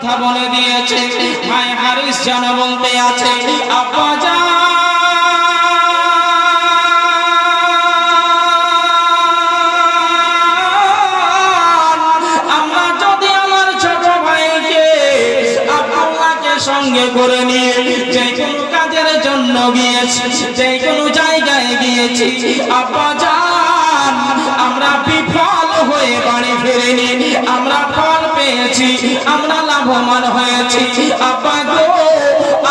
কথা বলে দিয়েছে। ভাই হারিস যেন বলতে আছে, আব্বা জান আমরা যদি আমার ছোট ভাইকে আব্দুল্লাহকে সঙ্গে করে নিয়ে যে কোনো কাজের জন্য গিয়েছি, যে কোনো জায়গায় গিয়েছি, আব্বা জান আমরা বিফল হয়ে বাড়ি ফিরিনি, আমরা ফল পেয়েছি, আমরা লাভবান হয়েছি। আব্বা গো,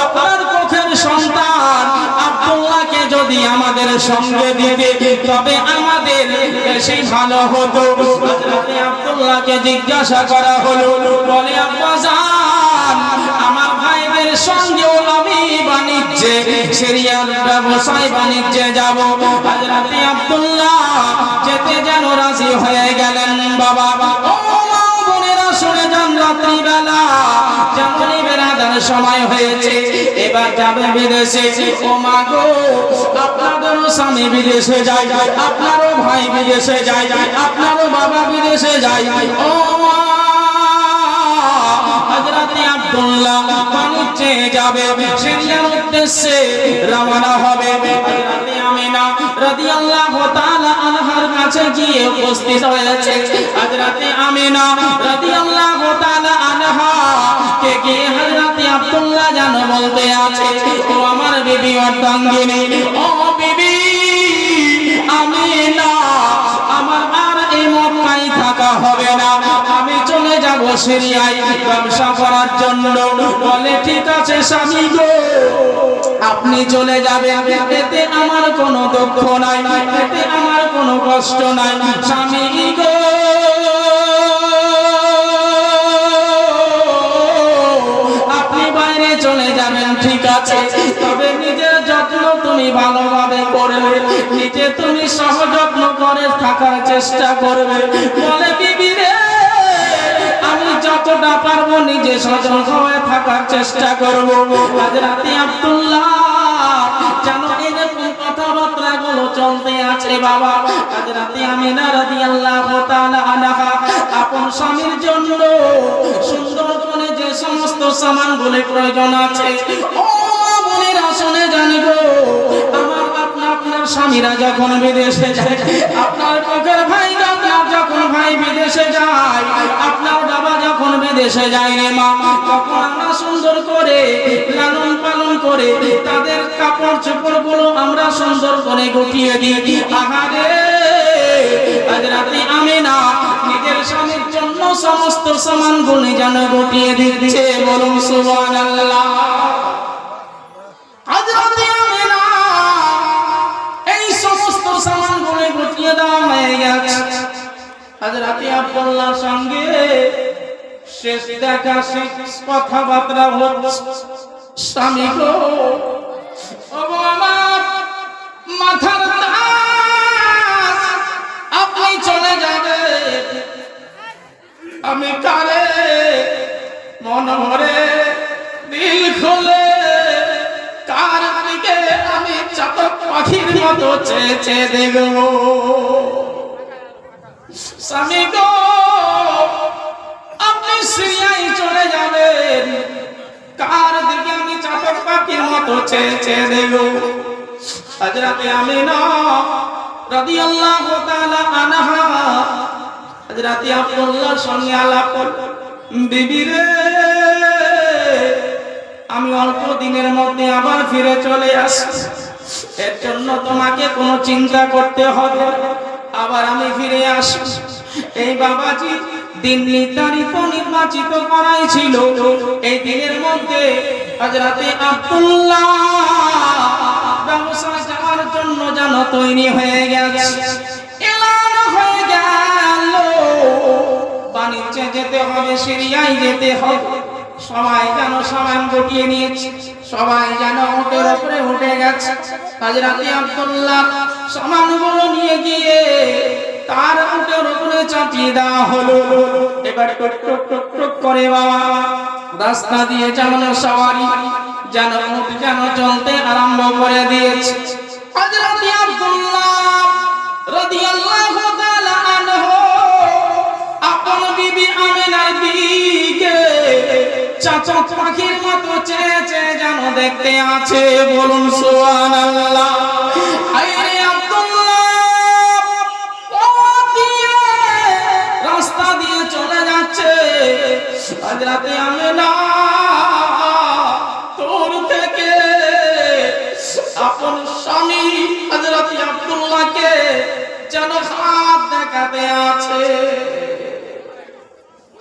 আপনার চোখের সন্তান আব্দুল্লাহকে যদি আমাদের সঙ্গে দিতে তবে আমাদের বেশি ভালো হতো। আব্দুল্লাহকে জিজ্ঞাসা করা হলো, বলে আব্বা জান আমার ভাইদের সঙ্গেও আমি বাণিজ্যে সিরিয়ার ব্যবসায় বাণিজ্যে যাব। হযরত আব্দুল্লাহ যেতে যেন রাজি হয়ে গেলেন। বাবা ও মা বোনেরা শুনে যান, রাত্রিবেলা যেমন বেরাদার সময় হয়েছে, এবার যাবে বিদেশে। ও মা গো, আপনাদেরও স্বামী বিদেশে যায়, আপনারও ভাই বিদেশে যায়, আপনারও বাবা বিদেশে যায়। ও মা, হযরত আব্দুল্লাহ বাণিজ্যে যাবে, সিরিয়ার উদ্দেশ্যে রওনা হবে। হযরত আমিনা রাদিয়াল্লাহু তাআলা আনহার কাছে গিয়ে উপস্থিত হয়েছে। হযরত আমিনা রাদিয়াল্লাহু তাআলা আনহা কে গিয়ে হযরত আব্দুল্লাহ যেন বলতে আছে, ও আমার বিবি অর্ধাঙ্গিনী, ও বিবি আমিনা, আমার আর এই মক্কায় থাকা হবে না, আমি চলে যাব সিরিয়ায় ব্যবসা করার জন্য। বলে ঠিক আছে স্বামী গো, আপনি চলে যাবেন, এতে আমার কোনো দুঃখ নাই, এতে আমার কোনো কষ্ট নাই। স্বামী গো, আপনি বাইরে চলে যাবেন ঠিক আছে, তবে নিজের যত্ন তুমি ভালোভাবে করবে, নিজে তুমি সহযত্ন করে থাকার চেষ্টা করবে। বলে বিবি রে, আমি যতটা পারবো নিজে সচেতন হয়ে থাকার চেষ্টা করব। হযরত আব্দুল্লাহ যেন এরকম কথাবার্তা গুলো চলতে আছে। বাবা হযরত আমিনা রাদিয়াল্লাহু তাআলা আনহা আপন স্বামীর জন্য সুন্দর করে যে সমস্ত সামানগুলো প্রয়োজন আছে, ও বোনেরা শুনে জানবো, আমার আপনার স্বামীরা যখন বিদেশে যায়, আপনার চোখের ভাই যখন ভাই বিদেশে যায়, আপনার বাবা যখন বিদেশে যায় রে মা, তখন আমরা সুন্দর করে লালন পালন করে তাদের কাপড় চোপড় গুলো আমরা সুন্দর করে গুটিয়ে দিই। আহারে, হযরত আমিনা নিজের স্বামীর জন্য সমস্ত সামানগুলো যেন গুটিয়ে দিচ্ছে। বলুন সুবহানাল্লাহ। হযরত আমিনা এই সমস্ত সামানগুলো গুটিয়ে দেওয়া হয়ে গেছে। হযরত আব্দুল্লাহর সঙ্গে শেষ দেখা, শেষ কথাবার্তা হচ্ছে। স্বামী গো, ও আমার মাথার তাজ, আপনি চলে যাবেন, আমি কারে মন ভরে দিল খুলে কার দিকে আমি চাতক পাখির মতো চেয়ে চেয়ে দেখব। স্বামী গো, আপনি সিরিয়ায় চলে যাবেন, কার দিকে আমি চাতক পাখির মতো চেয়ে চেয়ে দেখব। হযরত আমিনা রাদিয়াল্লাহু তাআলা আনহা হযরত আব্দুল্লাহর সঙ্গে আলাপ করলেন, বিবি রে, আমি অল্প দিনের মধ্যে আবার ফিরে চলে আসব, এর জন্য তোমাকে কোনো চিন্তা করতে হবে, আবার আমি ফিরে আসব। এই বাবাজি দিন নির্ধারিত নির্বাচিত করাই ছিল, এই দিনের মধ্যে হযরত আব্দুল্লাহ ব্যবসা যাওয়ার জন্য যেন তৈরি হয়ে গেছে, এলান হয়ে গেল, বাণিজ্যে যেতে হবে, সিরিয়ায় যেতে হবে। সবাই যেন সামান গুটিয়ে নিয়েছে, সবাই যেন উটের উপরে উঠে গেছে। হযরত আব্দুল্লাহ সামানগুলো নিয়ে গিয়ে তার উটের উপরে চাপিয়ে দেওয়া হলো। এবার টুক টুক টুক টুক করে বাবা রাস্তা দিয়ে যেমন সওয়ারি যেন উট যেন চলতে আরম্ভ করে দিয়েছে। হযরত আব্দুল্লাহ রাদিয়াল্লাহু তাআলা আনহু আপন বিবি আমিনার দিকে চাতক পাখির মতো চেয়ে চেয়ে যেন দেখতে আছে। বলুন সুবহানাল্লাহ। আইরে আব্দুল্লাহ রাস্তা দিয়ে চলে যাচ্ছে। হযরতে আমিনা তোর থেকে আপন স্বামী হযরত আব্দুল্লাহকে যেন হাত দেখাতে আছে।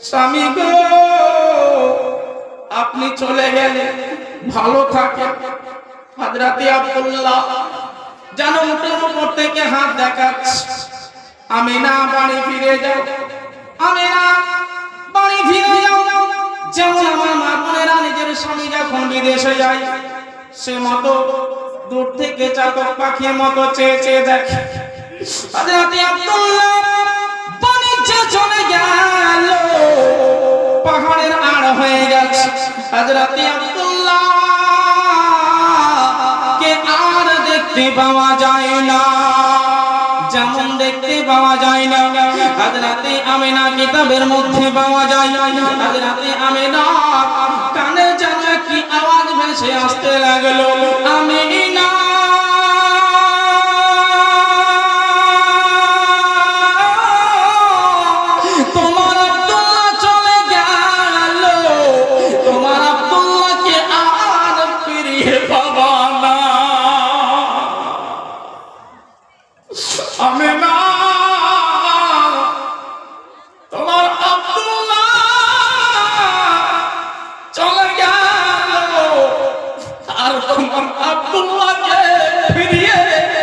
স্বামী গো আপনি চলে গেলে ভালো থাকে। হযরত আব্দুল্লাহ যেন উঠের উপর থেকে হাত দেখাচ্ছে। আমিনা বাড়ি ফিরে যাও, আমিনা বাড়ি ফিরে যাও। যেমন আমার মা বোনেরা নিজের স্বামী যখন বিদেশে যায় সে মতো দূর থেকে চাতক পাখির মতো চেয়ে চেয়ে দেখে। হযরত আব্দুল্লাহ বাণিজ্যে চলে গেল, পাহাড়ের আড় হয়ে গেছে। হযরত আব্দুল্লাহ কে আর দেখতে পাওয়া যায় না, যেমন দেখতে পাওয়া যায় না। হযরতে আমিনা কিতাবের মধ্যে পাওয়া যায়। হযরতে আমিনা কানে যেন কি আওয়াজ ভেসে আসতে লাগলো, আমিনা তোমার আব্দুল্লাহ চলে গেল, তোমার আব্দুল্লাহকে আর ফিরিয়ে পাবা না। আমিনা তোমার আব্দুল্লাহ চলে গেল, আর তোমার আব্দুল্লাহকে ফিরিয়ে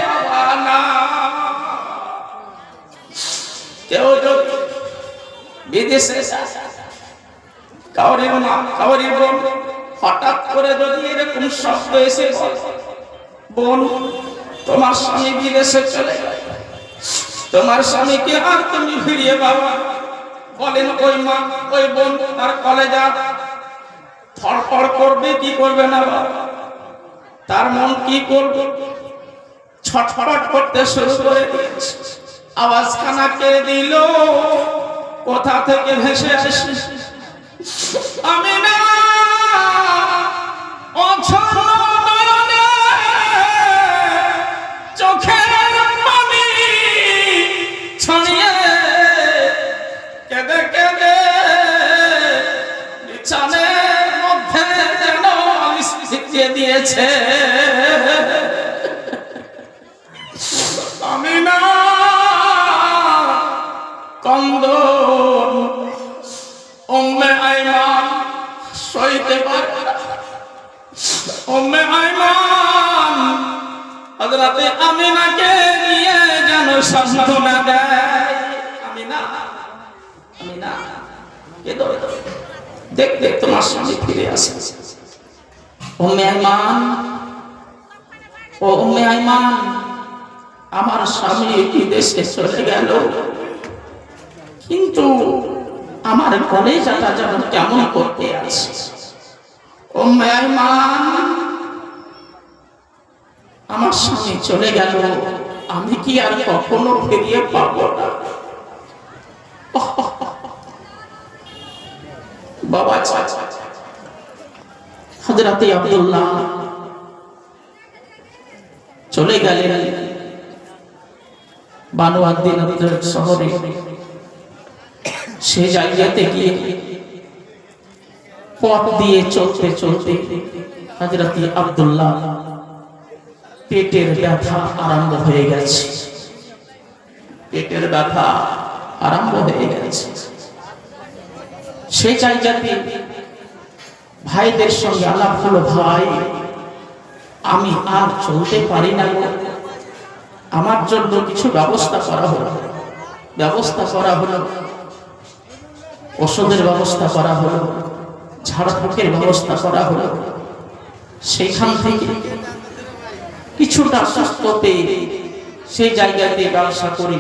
পাবা না। কেউ যদি বিদেশে কাউরির মা কাউরির বোন হঠাৎ করে যদি এরকম শব্দ এসে বোন তোমার স্বামী বিদেশে চলে গেল, তোমার স্বামীকে আর তুমি ফিরিয়ে পাবা, বলেন ওই মা ওই বোন তার কলেজা থরথর করবে কি করবে না বাবা? তার মন কি করবে? ছটফট করতে শুরু করে দিয়েছে। আওয়াজ খানা কে দিল? কোথা থেকে ভেসে আসে? আমিনা অঝর নয়নে চোখের পানি ছড়িয়ে কেঁদে কেঁদে বিছানের মধ্যে যেন শিখিয়ে দিয়েছে। আমিনা কন্দন উম্মে আইমান সইতে পারে না। উম্মে আইমান হযরতে আমিনাকে নিয়ে যেন সান্ত্বনা দেয়। আমিনা আমিনা কেঁদো, দেখ দেখ তোমার স্বামী ফিরে আসে। উম্মে আইমান, ও উম্মে আইমান, আমার স্বামী বিদেশে চলে গেল, কিন্তু আমার কলেজাটা যেন কেমন করতে আছে। উম্মে আইমান, আমার স্বামী চলে গেল, আমি কি আর কখনো ফিরিয়ে পাবো না? বাবা হযরতে আব্দুল্লাহ চলে গেলেন বানু আদ-দিন শহরে। সে জায়গাতে গিয়ে পথ দিয়ে চলতে চলতে হযরতে আব্দুল্লাহ পেটের ব্যথা আরম্ভ হয়ে গেছে। পেটের ব্যথা আরম্ভ হয়ে গেছে। সেই জায়গাতে ভাইদের সঙ্গে আলাপ হলো, ভাই আমি আর চলতে পারি না, আমার জন্য কিছু ব্যবস্থা করা হলো। ওষুধের ব্যবস্থা করা হলো, ঝাড়ফুঁকের ব্যবস্থা করা হলো। সেখান থেকে কিছুটা সুস্থ পেয়ে সেই জায়গাতে ব্যবসা করি,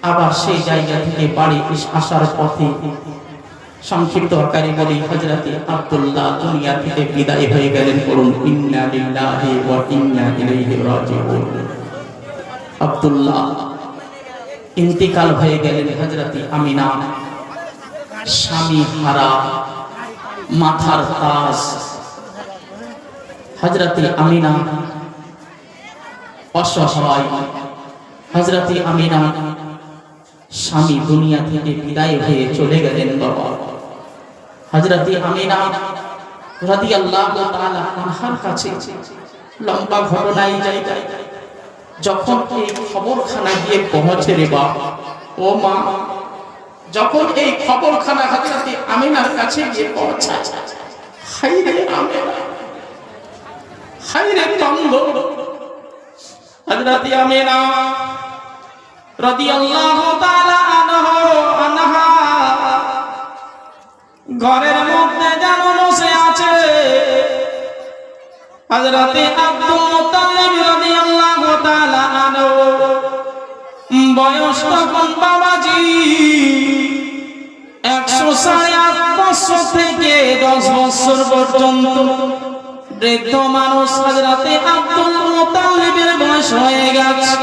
আবার সেই জায়গা থেকে বাড়ি আসার পথে সংক্ষিপ্ত আকারে বলি হযরতে আব্দুল্লাহ দুনিয়া থেকে বিদায় হয়ে গেলেন। করুন ইন্না লিল্লাহি ওয়া ইন্না ইলাইহি রাজিউন। আব্দুল্লাহ ইন্তিকাল হয়ে গেলেন। হযরতে আমিনা স্বামী হারা মাথার তাজ হযরতে আমিনা অসহায় হযরতে আমিনা স্বামী দুনিয়া থেকে বিদায় হয়ে চলে গেলেন বাবা হযরতে আমিনা রাদিয়াল্লাহু তাআলা আনহার কাছে লম্বা ঘটনায় যাই যখন এই খবরখানা গিয়ে পৌঁছে রে বাবা ও মা যখন এই খবরখানা হযরতে আমিনার কাছে গিয়ে পৌঁছায় হায়রে আমিনা হায়রে তন্দ হযরতে আমিনা রাদিয়াল্লাহু তাআলা আনহা ঘরের মধ্যে যেন বসে আছে হযরতে আব্দুল মুত্তালিব রাদিয়াল্লাহু তাআলা আনহু বয়স তখন বাবাজি 108 থেকে 10 বছর পর্যন্ত বৃদ্ধ মানুষ হযরতে আব্দুল মুত্তালিবের বয়স হয়ে গেছে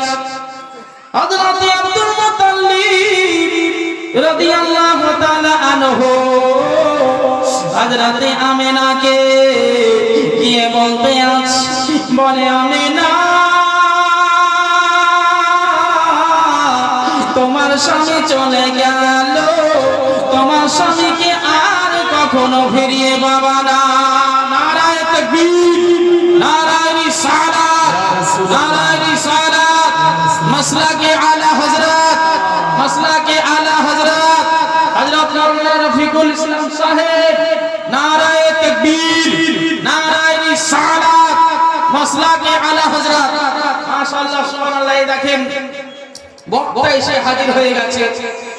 হযরতে আব্দুল মুত্তালিব রাদিয়াল্লাহু তাআলা আনহু হযরতে আমিনাকে গিয়ে বলতে আছে বলে আমিনা তোমার স্বামী চলে গেল তোমার স্বামীকে আর কখনো ফিরিয়ে পাবা না নারায়ে তাকবীর নারায়ে রিসালাত নারায়ে রিসালাত মাসলাকে আলা হযরত মাসলাকে আলা হযরত হযরত মাওলানা রফিকুল ইসলাম সাহেব নারায়ে তাকবীর নারায়ে রিসালাত মাসলাকে আলা হযরত মাশাআল্লাহ সুবহানাল্লাহ দেখেন বক্তা এসে হাজির হয়ে গেছে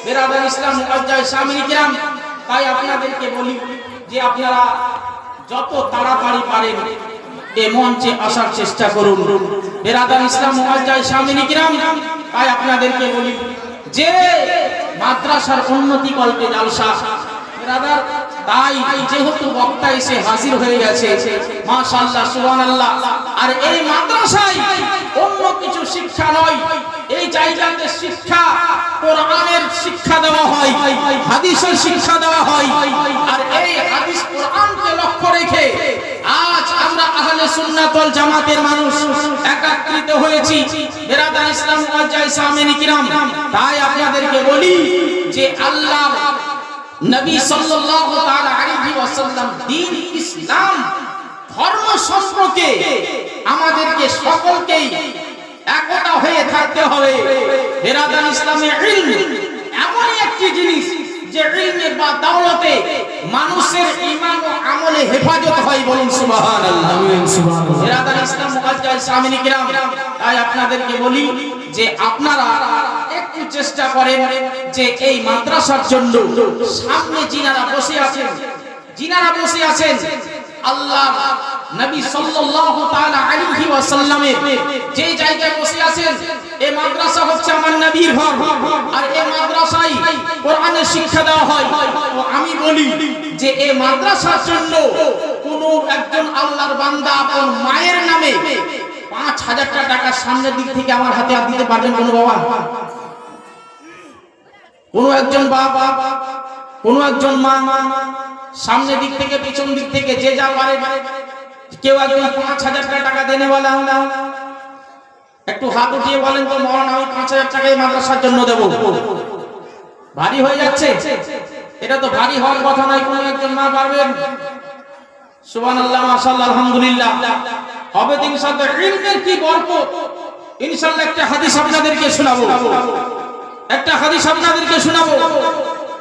বিরাদার ইসলাম মুআজ্জাজ সামিন কিরাম তাই আপনাদেরকে বলি যে আপনারা যত তাড়াতাড়ি পারেন এই মঞ্চে আসার চেষ্টা করুন বিরাদার ইসলাম মুআজ্জাজ সামিন কিরাম তাই আপনাদেরকে বলি যে মাদ্রাসার উন্নতি কল্পে জালসা বিরাদার তাই যেহেতু বক্তা এসে হাজির হয়ে গেছে মাশাআল্লাহ সুবহানাল্লাহ আর এই মাদ্রাসায় অন্য কিছু শিক্ষা নয় এই জায়গাতে শিক্ষা কোরআনের শিক্ষা দেওয়া হয় হাদিসের শিক্ষা দেওয়া হয় আর এই হাদিস কোরআনকে লক্ষ্য রেখে আজ আমরা আহলে সুন্নাত ওয়াল জামাতের মানুষ একত্রিত হয়েছি বিরাদার ইসলাম মুআজ্জাজ সামিন কিরাম তাই আপনাদেরকে বলি যে আল্লাহ নবী সাল্লাল্লাহু তাআলা আলাইহি ওয়াসাল্লাম দ্বীন ইসলাম ধর্ম সম্পর্কে আমাদেরকে সকলকেই একতা হয়ে থাকতে হবে বিরাদার ইসলামে ইলম এমন একটি জিনিস যে ইলমের বা দাওলাতে মানুষের ঈমান ও আমলে হেফাজত হয় বলুন সুবহানাল্লাহ আমিন সুবহানাল্লাহ বিরাদার ইসলাম মুআজ্জাজ সামিন কিরাম তাই আপনাদেরকে বলি যে আপনারা একটু চেষ্টা করেন যে এই মাদ্রাসার জন্য সামনে যিনারা বসে আছেন আল্লাহ নবী সাল্লাল্লাহু তাআলা আলাইহি ওয়াসাল্লামের যে জায়গায় বসে আছেন এই মাদ্রাসা হচ্ছে আমার নবীর ঘর আর এই মাদ্রাসায় কোরআনের শিক্ষা দেওয়া হয় তো আমি বলি যে এই মাদ্রাসার জন্য কোন একজন আল্লাহর বান্দা আপন মায়ের নামে 5000 টাকা সামনের দিক থেকে আমার হাতে দিতে পারবেন কোন বাবা কোন একজন বাবা কোন একজন মা সামনের দিক থেকে পিছন দিক থেকে যে যা পারে কেউ একজন 5000 টাকা দেনে वाला একটু হাত উঠিয়ে বলেন তো মওলানা আমি 5000 টাকা এই মাদ্রাসার জন্য দেব ভারী হয়ে যাচ্ছে এটা তো ভারী হওয়ার কথা নয় কোন একজন মা পারবেন সুবহানাল্লাহ মাশাআল্লাহ আলহামদুলিল্লাহ হবে তো ইনশাআল্লাহ ইলমের কি বরকত ইনশাআল্লাহ একটা হাদিস আপনাদেরকে শোনাবো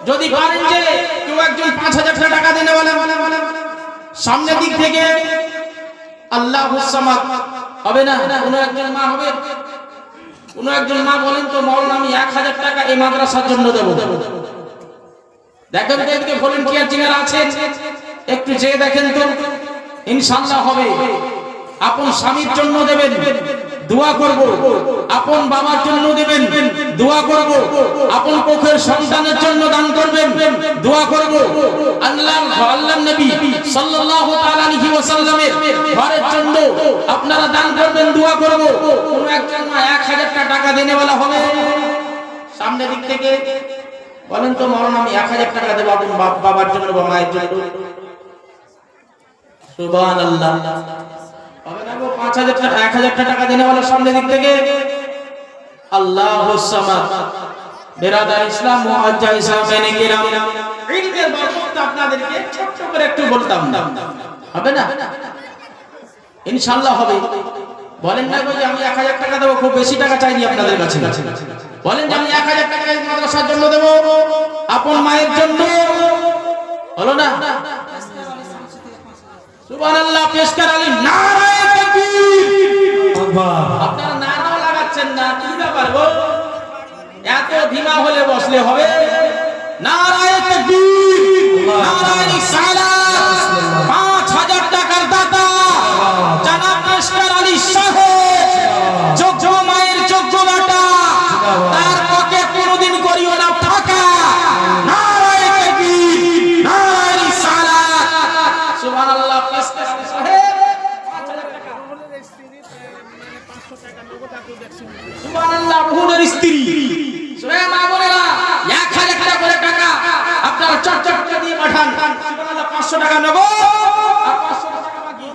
যদি পারেন যে কেউ একজন 5000 টাকা দেনে वाला সামনের দিক থেকে আল্লাহুস সামাদ হবে না কোন একজন মা হবে কোন একজন মা বলেন তো মাওলানা আমি 1000 টাকা এই মাদ্রাসার জন্য দেব দেখেন তো এদিকে ভলান্টিয়ার যিনারা আছেন একটু যেয়ে দেখেন তো ইনশাআল্লাহ হবে আপন স্বামীর জন্য দেবেন দোয়া করব আপন বাবার জন্য দেবেন দোয়া করব আপন কোখের সন্তানের জন্য দান করবেন দোয়া করব আল্লাহর নবী সাল্লাল্লাহু তাআলা আলাইহি ওয়াসাল্লামের ঘরের জন্য আপনারা দান করবেন দোয়া করব কোন একজন মা 1000 টাকা দেনে वाला হবে সামনের দিক থেকে বলেন তো মাওলানা আমি 1000 টাকা দেব আপন বাবার জন্য বা মায়ের জন্য সুবহানাল্লাহ। হবে না গো 5000 টাকা 1000 টাকা দেনে वाला সামনে দিক থেকে আল্লাহুস সামাদ। বেরাদার ইসলাম মুআজ্জাজ সাহাবায়ে কিরাম, ইলমের বরকত আপনাদেরকে ছোট করে একটু বলতাম, হবে না? ইনশাআল্লাহ হবে। বলেন না গো যে আমি 1000 টাকা দেব, খুব বেশি টাকা চাইনি আপনাদের কাছে। বলেন যে আমি 1000 টাকা এই মাদ্রাসার জন্য দেব, আপন মায়ের জন্য, হলো না? সুবহানাল্লাহ। পেশকার আলী নারায়ে তাকবীর। আপনারা নারাও লাগাচ্ছেন না, কি ব্যাপার গো? এত ধীমা হলে বসলে হবে? নারায়ে তাকবীর, নারায়ে রিসালাত। 5000 টাকার দাতা জনাব পেশকার আলী সাহেব, যোগ্য মায়ের যোগ্য বেটা, তার পকেট কোনোদিন করিও না ফাঁকা। নারায়ে তাকবীর, নারায়ে রিসালাত। সুবহানাল্লাহ। পেশকার আলী সাহেব 5000 টাকা। সুবহানাল্লাহ। রুহুলের স্ত্রী সোয়া মা বলেলা 1000 টাকা করে টাকা আপনারা চটচট করে দিয়ে পাঠান। সুবহানাল্লাহ। 500 টাকা নেব আর 500 টাকা বাকি।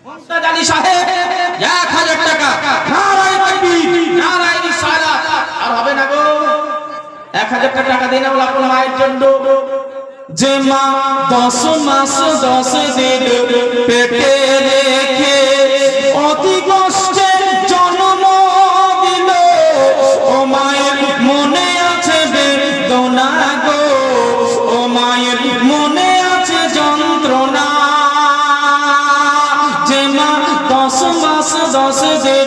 মুমতাজ আলী সাহেব 1000 টাকা। নারায়ে তাকবীর, নারায়ে রিসালাত। আর হবে না গো, 1000 টাকা দেন বলে আপনার মায়ের জন্য। যে মা 10 মাস 10 দিন পেটে রেখে অতি কষ্টে জন্ম দিল, ও মায়ের মনে আছে বেদনা গো, ও মায়ের মনে আছে যন্ত্রণা। যে মা 10 মাস 10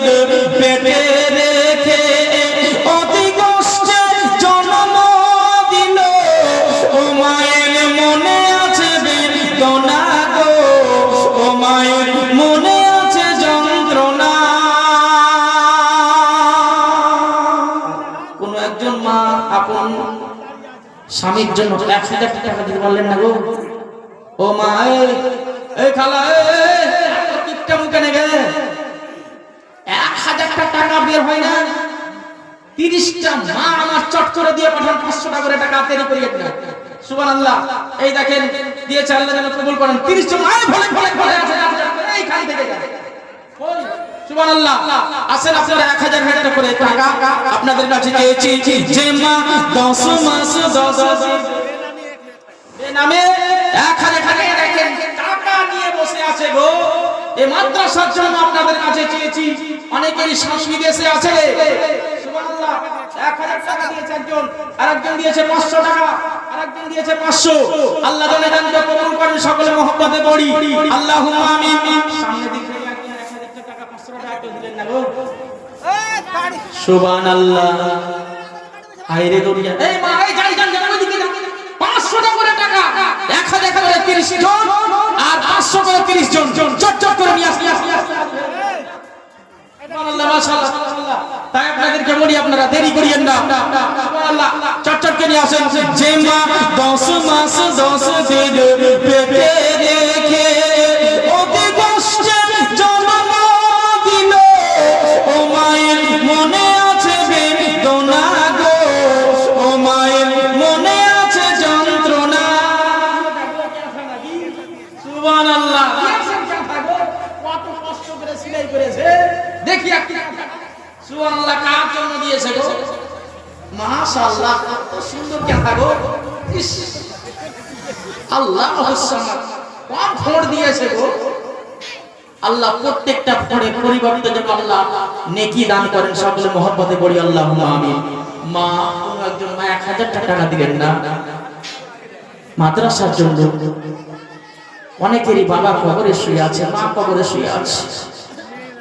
দিন পেটে রেখে অতি কষ্টে জন্ম দিল, ও মায়ের মনে আছে বেদনা গো, ও মায়ের মনে আছে যন্ত্রণা। কোন একজন মা আপন স্বামীর জন্য 1000 টাকা দিতে পারলেন না গো। ও মা, এই খালা, কিপটা মুখে নেগে 1000 টাকা বের হয় না? 30টা মা আমার চট করে দিয়ে পাঠান 500 টাকা করে টাকা তৈরি করিয়ে দেন। সুবহানাল্লাহ। এই দেখেন দিয়েছে, আল্লাহ যেন কবুল করেন। 30 জন আয় ভলে ভলে ভলে আছে এইখান থেকে যায়। সুবহানাল্লাহ। আসেন আপনারা 1000 টাকা করে টাকা আপনাদের কাছে চেয়েছি। যে মা 10 মাস 10 বেনামে 1000 টাকা দেখেন টাকা নিয়ে বসে আছে গো। এই মাদ্রাসার জন্য আপনাদের কাছে চেয়েছি। অনেকেরই স্বামী বিদেশে আছে। সুবহানাল্লাহ। 1000 টাকা দিয়েছে একজন, আরেকজন দিয়েছে 500 টাকা, আরেকজন দিয়েছে 500। আল্লাহ যেন দানকে কবুল করেন, সকলে মহব্বতে পড়ি আল্লাহুম্মা আমিন। সামনে দিক থেকে একজন 1000 টাকা 500 টাকা দিলেন না গো। সুবহানাল্লাহ। হায়রে দুনিয়া। এই মা, এই যাই যান যান ওইদিকে যান। 500 টাকা করে টাকা 1000 করে 30 জন আর 500 করে 30 জন চট চট করে নিয়ে আসি। সুবহানাল্লাহ, মাশাআল্লাহ, মাশাআল্লাহ। তাই আপনাদেরকে বলি আপনারা দেরি করিয়েন না। সুবহানাল্লাহ। চট চট করে নিয়ে আসেন। যে মা 10 মাস 10 দিন পেটে রেখে অতি কষ্টে জন্ম দিল, ও মায়ের মনে আছে বেদনা গো, ও মায়ের মনে আছে যন্ত্রণা। সুবহানাল্লাহ। কত কষ্ট করে সিলাই করেছে দেখি একটু। সুবহানাল্লাহ। কার জন্য দিয়েছে গো? মাশাআল্লাহ, কত সুন্দর কথা গো। ইস, আল্লাহুস সামাদ। কত ফোড় দিয়েছে গো। আল্লাহ প্রত্যেকটা ফোড়ে পরিবর্তে যেন আল্লাহ নেকি দান করেন, সকলে মহব্বতে পড়ি আল্লাহুম্মা আমিন। মা, কোন একজন মা 1000 টাকা দিবেন না মাদ্রাসার জন্য? অনেকেরই বাবা কবরে শুয়ে আছে, মা কবরে শুয়ে আছে,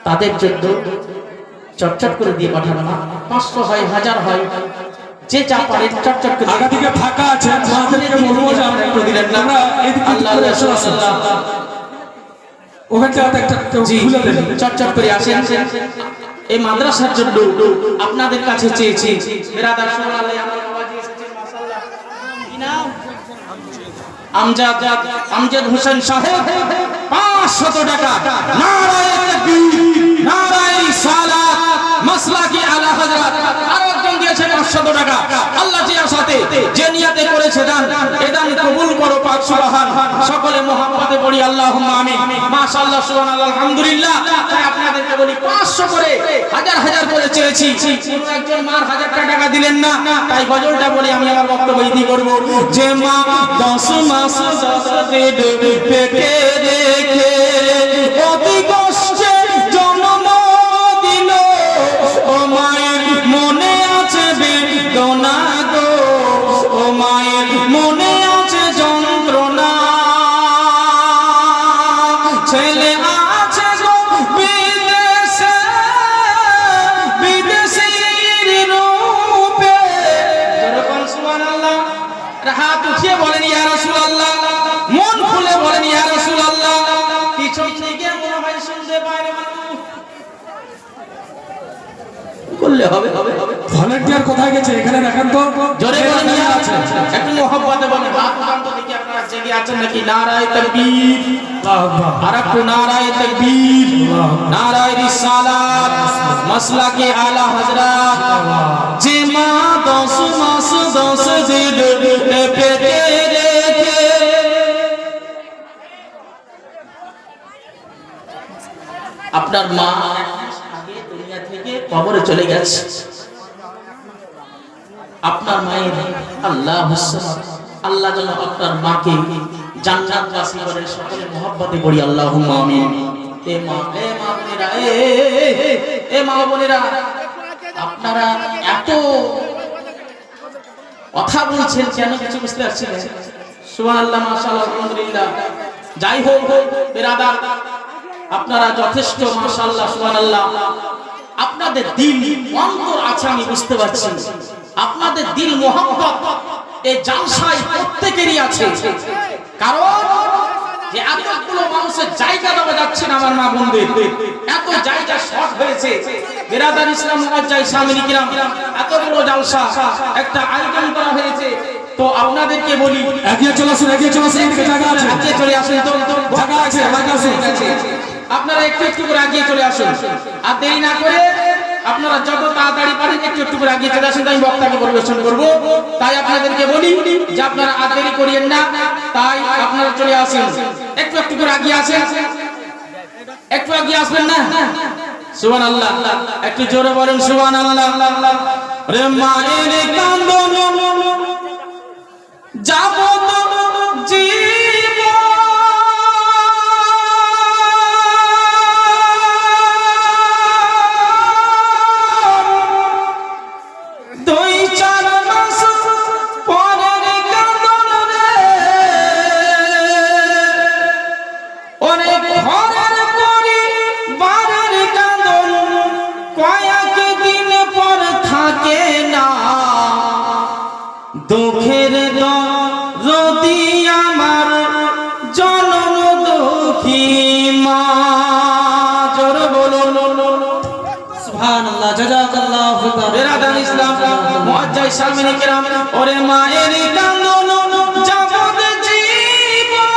তাদের জন্য চটচট করে দিয়ে পাঠানো। 500 হয়, 1000 হয়, যে যা পারে চটচট করে। আগা দিকে ফাঁকা আছে, আমাদেরকে বলবো যে আমরা একটু দিলেন না। আমরা আল্লাহ রাসূলুল্লাহ ওখানে একটা কেউ খুলে দেন, চটচট করে আসেন। এই মাদ্রাসার জন্য আপনাদের কাছে চেয়েছি। বিরাদার সুবহানাল্লাহ। আমার বাবাজি এসেছেন, মাশাআল্লাহ। কি নাম? আমজাদ হোসেন সাহেব 500 টাকা। নারায়ে তাকবীর, নারায়ে রিসালাত, মাসলাকি আলা হযরত। আর একজন দিয়েছেন 500 টাকা আল্লাহ জিয়ার সাথে যে নিয়তে করেছে দান এই দান কবুল করো পাক সুবহান সকলে মোহাম্মতে পড়ি আল্লাহুম্মা আমিন মাশাআল্লাহ সুবহানাল্লাহ আলহামদুলিল্লাহ তাই আপনাদেরকে বলি 500 করে হাজার হাজার করে চেয়েছি কোন একজন মার 1000 টাকা দিলেন না তাই গজলটা বলি আমি আমার বক্তব্য ইতি করব যে মা 10 মাস 10 দিন পেটে রেখে অতি কষ্টে জন্ম দিল ও মায়ের মনে আছে বেদনা গো ও মায়ের মনে আছে যন্ত্রণা ছেলে আছে গো বিদেশে বিদেশির রূপে যেরকম সুবহানাল্লাহ হাত উঠিয়ে বলেন ইয়া রাসূলুল্লাহ মন খুলে বলেন ইয়া রাসূলুল্লাহ পিছন থেকে মনে হয় শুনতে পায় না করলে হবে হবে হবে ভলান্টিয়ার কোথায় গেছে এখানে দেখেন তো জোরে বলেন ইয়া আছে একটু মোহাম্মতে বলেন হাত উঠান তো দেখি আপনারা জেগে আছেন নাকি নারায়ে তাকবীর বাহ বাহ আর একটু নারায়ে তাকবীর নারায়ে রিসালাত মাসলাকে আলা হযরত যে মা 10 মাস 10 দিন পেটে রেখে আপনার মা আগে দুনিয়া থেকে কবরে চলে গেছে আপনার মায়ের আল্লাহ যেন আপনার মাকে জান্নাতবাসী করে সকলে মহব্বতে পড়ি আল্লাহুম্মা আমিন এ মা বোনেরা এ মা বোনেরা আপনারা এত কথা বলছেন কেন কিছু বুঝতে পারছেন সুবহানাল্লাহ মাশাআল্লাহ আলহামদুলিল্লাহ যাই হোক বিরাদার আপনারা যথেষ্ট মাশাআল্লাহ সুবহানাল্লাহ আপনাদের দিল অন্তর আছে আমি বুঝতে পারছি আপনাদের দিল মোহাম্মত এই জালসায় প্রত্যেকেরই আছে কারণ যে এতগুলো মানুষের জায়গা দেওয়া যাচ্ছে না আমার মা বোনদের এত জায়গা শর্ট হয়েছে বিরাদার ইসলাম মুআজ্জাজ সামিনী কিরাম এত বড় জালসা একটা আয়োজন করা হয়েছে তো আপনাদেরকে বলি এগিয়ে চলে আসুন এদিকে জায়গা আছে এগিয়ে চলে আসুন তো জায়গা আছে আপনারা একটু একটু করে এগিয়ে চলে আসুন আর দেরি না করে আপনারা যত তাড়াতাড়ি পারেন একটু একটু করে এগিয়ে চলে আসুন আমি বক্তাকে পরিবেশন করব তাই আপনাদেরকে বলি যে আপনারা আর দেরি করিয়েন না তাই আপনারা চলে আসুন একটু একটু করে এগিয়ে আসেন একটু এগিয়ে আসবেন না সুবহানাল্লাহ একটু জোরে বলেন সুবহানাল্লাহ রে মায়ের কান্দন যাব দুঃখের দরদি আমার জনম দুঃখী মা জোর বলো সুবহানাল্লাহ জাযাকাল্লাহু খাইরান বিরাদার ইসলাম মুআজ্জাজ সামিনী কিরাম ওরে মায়ের কান্দন যাবত জীবন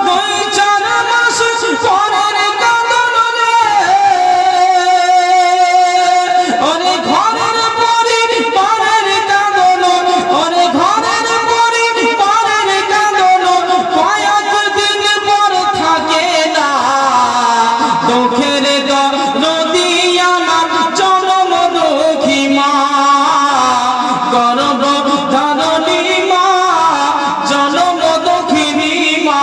দুই চার মাস পরের কান্দন রে ওরে ঘরের পরিবারের কান্দন ওরে ঘরের পরিবারের কান্দন কয়েক দিন পর থাকে না দুঃখের দরদি আমার জনম দুঃখী মা গর্ভ ধারণী মা জনম দুঃখিনী মা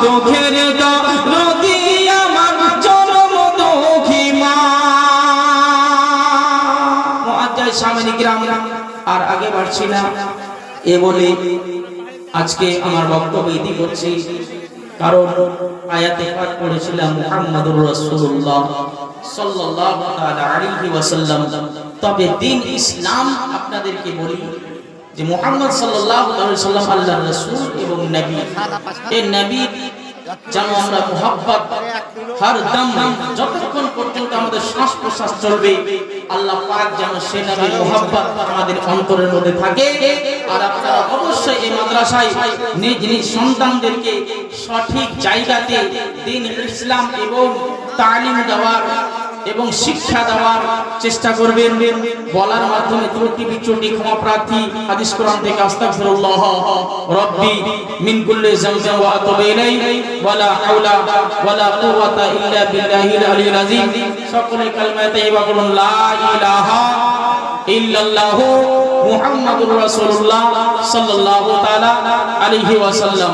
দুঃখের দরদি আমার জনম দুঃখী মা মুআজ্জাজ সামিনী কিরাম আর আগে বাড়ছি না এ বলে আজকে আমার বক্তব্য ইতি করছি কারণ আয়াতে পাঠ পড়েছিলাম মুহাম্মাদুর রাসূলুল্লাহ সাল্লাল্লাহু তাআলা আলাইহি ওয়াসাল্লাম তবে দ্বীন ইসলাম আপনাদেরকে বলি যে মুহাম্মদ সাল্লাল্লাহু আলাইহি ওয়াসাল্লাম আল্লাহর রাসূল এবং নবী এই নবী যেন আমরা মুহাব্বত হরদম যতক্ষণ পর্যন্ত আমাদের শ্বাস প্রশ্বাস চলবে আল্লাহ পাক যেন সে নবীর মুহাব্বত আমাদের অন্তরের মধ্যে থাকে আর আপনারা অবশ্যই এই মাদ্রাসায় নিজ নিজ সন্তানদেরকে সঠিক জায়গাতে দ্বীন ইসলাম এবং তালিম দেওয়ার এবং শিক্ষা দেওয়ার চেষ্টা করবেন। বলার মাধ্যমে ত্রুটি বিচ্যুতি ক্ষমা প্রার্থী। হাদিস কোরআন থেকে আস্তাগফিরুল্লাহ রাব্বি মিন কুল্লি যামবিন ওয়া আতুবু ইলাইহি ওয়ালা হাওলা ওয়ালা কুওয়াতা ইল্লা বিল্লাহিল আলিয়্যিল আযীম। সকলে কালিমা তাইয়্যিবা বলুন, লা ইলাহা ইল্লাল্লাহু মুহাম্মাদুর রাসূলুল্লাহ সাল্লাল্লাহু তাআলা আলাইহি ওয়াসাল্লাম।